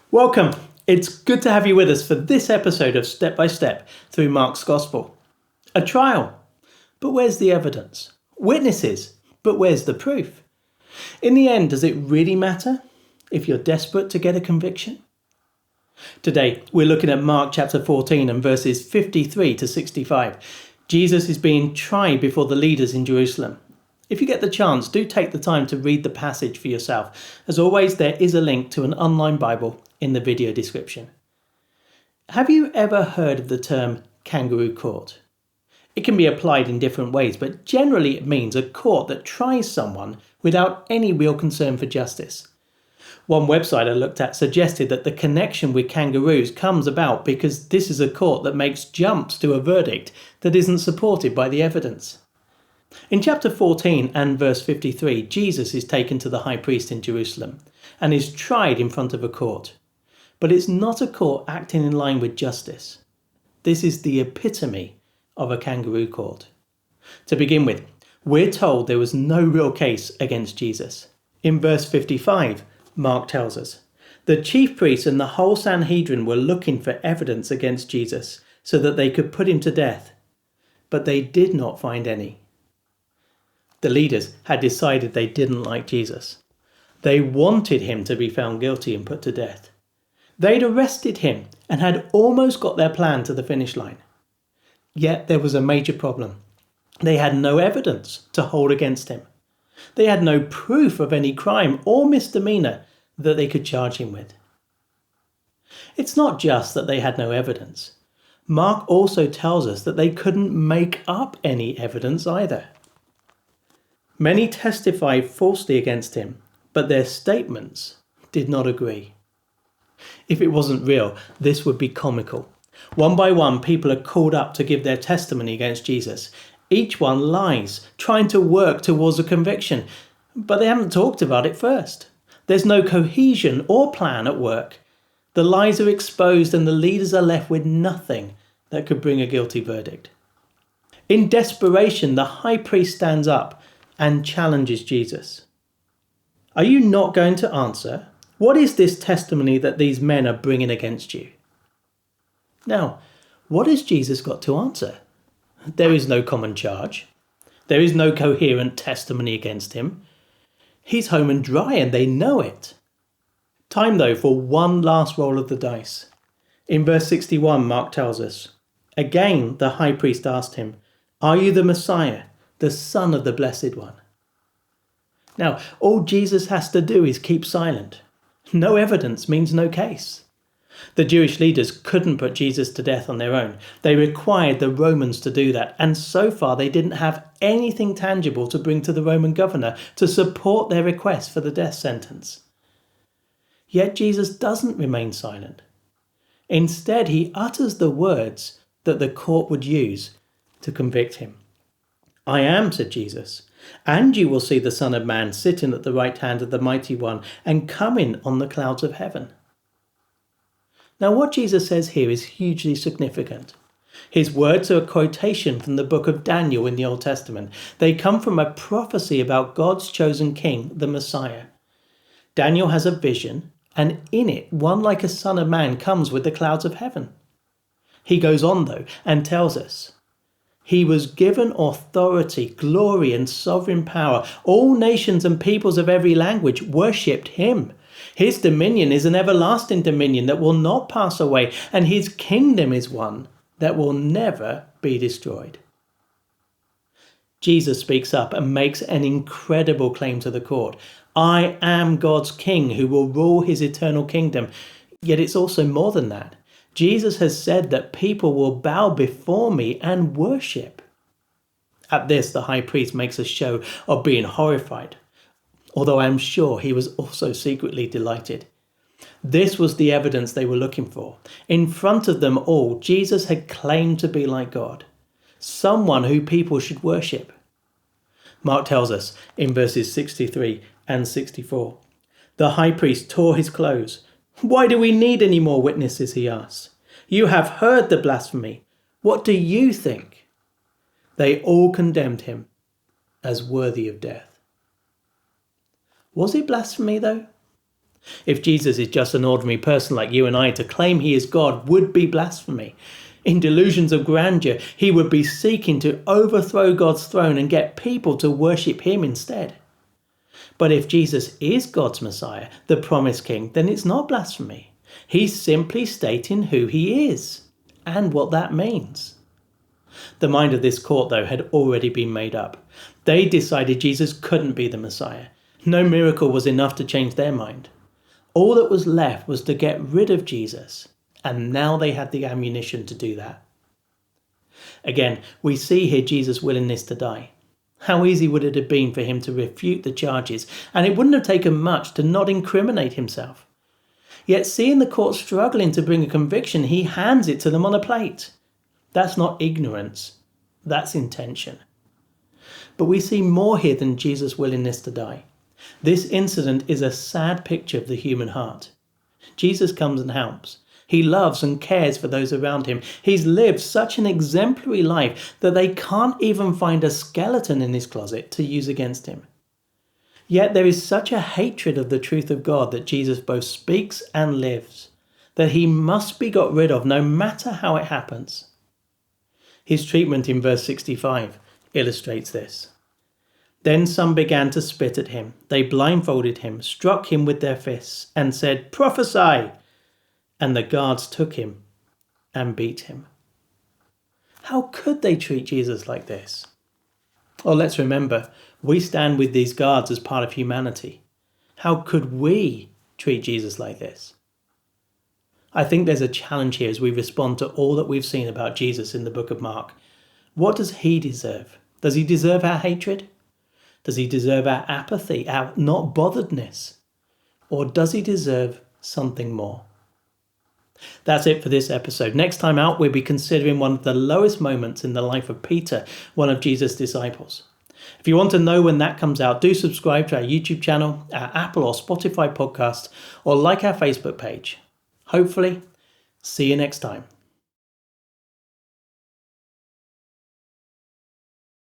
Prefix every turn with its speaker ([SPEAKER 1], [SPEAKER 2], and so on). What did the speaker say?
[SPEAKER 1] Welcome. It's good to have you with us for this episode of Step by Step through Mark's Gospel. A trial, but where's the evidence? Witnesses, but where's the proof? In the end, does it really matter if you're desperate to get a conviction? Today, we're looking at Mark chapter 14 and verses 53 to 65. Jesus is being tried before the leaders in Jerusalem. If you get the chance, do take the time to read the passage for yourself. As always, there is a link to an online Bible in the video description. Have you ever heard of the term kangaroo court? It can be applied in different ways, but generally it means a court that tries someone without any real concern for justice. One website I looked at suggested that the connection with kangaroos comes about because this is a court that makes jumps to a verdict that isn't supported by the evidence. In chapter 14 and verse 53, Jesus is taken to the high priest in Jerusalem and is tried in front of a court. But it's not a court acting in line with justice. This is the epitome of a kangaroo court. To begin with, we're told there was no real case against Jesus. In verse 55, Mark tells us, the chief priests and the whole Sanhedrin were looking for evidence against Jesus so that they could put him to death, but they did not find any. The leaders had decided they didn't like Jesus. They wanted him to be found guilty and put to death. They'd arrested him and had almost got their plan to the finish line. Yet there was a major problem. They had no evidence to hold against him. They had no proof of any crime or misdemeanor that they could charge him with. It's not just that they had no evidence. Mark also tells us that they couldn't make up any evidence either. Many testified falsely against him, but their statements did not agree. If it wasn't real, this would be comical. One by one, people are called up to give their testimony against Jesus. Each one lies, trying to work towards a conviction, but they haven't talked about it first. There's no cohesion or plan at work. The lies are exposed and the leaders are left with nothing that could bring a guilty verdict. In desperation, the high priest stands up and challenges Jesus. Are you not going to answer? What is this testimony that these men are bringing against you? Now, what has Jesus got to answer? There is no common charge. There is no coherent testimony against him. He's home and dry and they know it. Time though for one last roll of the dice. In verse 61, Mark tells us, again the high priest asked him, are you the Messiah, the Son of the Blessed One? Now, all Jesus has to do is keep silent. No evidence means no case. The Jewish leaders couldn't put Jesus to death on their own. They required the Romans to do that, and so far they didn't have anything tangible to bring to the Roman governor to support their request for the death sentence. Yet Jesus doesn't remain silent. Instead, he utters the words that the court would use to convict him. I am, said Jesus, and you will see the Son of Man sitting at the right hand of the Mighty One and coming on the clouds of heaven. Now what Jesus says here is hugely significant. His words are a quotation from the book of Daniel in the Old Testament. They come from a prophecy about God's chosen king, the Messiah. Daniel has a vision, and in it, one like a son of man comes with the clouds of heaven. He goes on, though, and tells us, he was given authority, glory, and sovereign power. All nations and peoples of every language worshipped him. His dominion is an everlasting dominion that will not pass away, and his kingdom is one that will never be destroyed. Jesus speaks up and makes an incredible claim to the court. I am God's king who will rule his eternal kingdom. Yet it's also more than that. Jesus has said that people will bow before me and worship. At this, the high priest makes a show of being horrified, although I am sure he was also secretly delighted. This was the evidence they were looking for. In front of them all, Jesus had claimed to be like God, someone who people should worship. Mark tells us in verses 63 and 64, the high priest tore his clothes. Why do we need any more witnesses, he asks. You have heard the blasphemy. What do you think? They all condemned him as worthy of death. Was it blasphemy, though? If Jesus is just an ordinary person like you and I, to claim he is God would be blasphemy. In delusions of grandeur, he would be seeking to overthrow God's throne and get people to worship him instead. But if Jesus is God's Messiah, the promised King, then it's not blasphemy. He's simply stating who he is and what that means. The mind of this court, though, had already been made up. They decided Jesus couldn't be the Messiah. No miracle was enough to change their mind. All that was left was to get rid of Jesus, and now they had the ammunition to do that. Again, we see here Jesus' willingness to die. How easy would it have been for him to refute the charges, and it wouldn't have taken much to not incriminate himself. Yet seeing the court struggling to bring a conviction, he hands it to them on a plate. That's not ignorance, that's intention. But we see more here than Jesus' willingness to die. This incident is a sad picture of the human heart. Jesus comes and helps. He loves and cares for those around him. He's lived such an exemplary life that they can't even find a skeleton in his closet to use against him. Yet there is such a hatred of the truth of God that Jesus both speaks and lives, that he must be got rid of no matter how it happens. His treatment in verse 65 illustrates this. Then some began to spit at him. They blindfolded him, struck him with their fists, and said, "Prophesy!" And the guards took him and beat him. How could they treat Jesus like this? Well, let's remember, we stand with these guards as part of humanity. How could we treat Jesus like this? I think there's a challenge here as we respond to all that we've seen about Jesus in the book of Mark. What does he deserve? Does he deserve our hatred? Does he deserve our apathy, our not botheredness? Or does he deserve something more? That's it for this episode. Next time out, we'll be considering one of the lowest moments in the life of Peter, one of Jesus' disciples. If you want to know when that comes out, do subscribe to our YouTube channel, our Apple or Spotify podcast, or like our Facebook page. Hopefully, see you next time.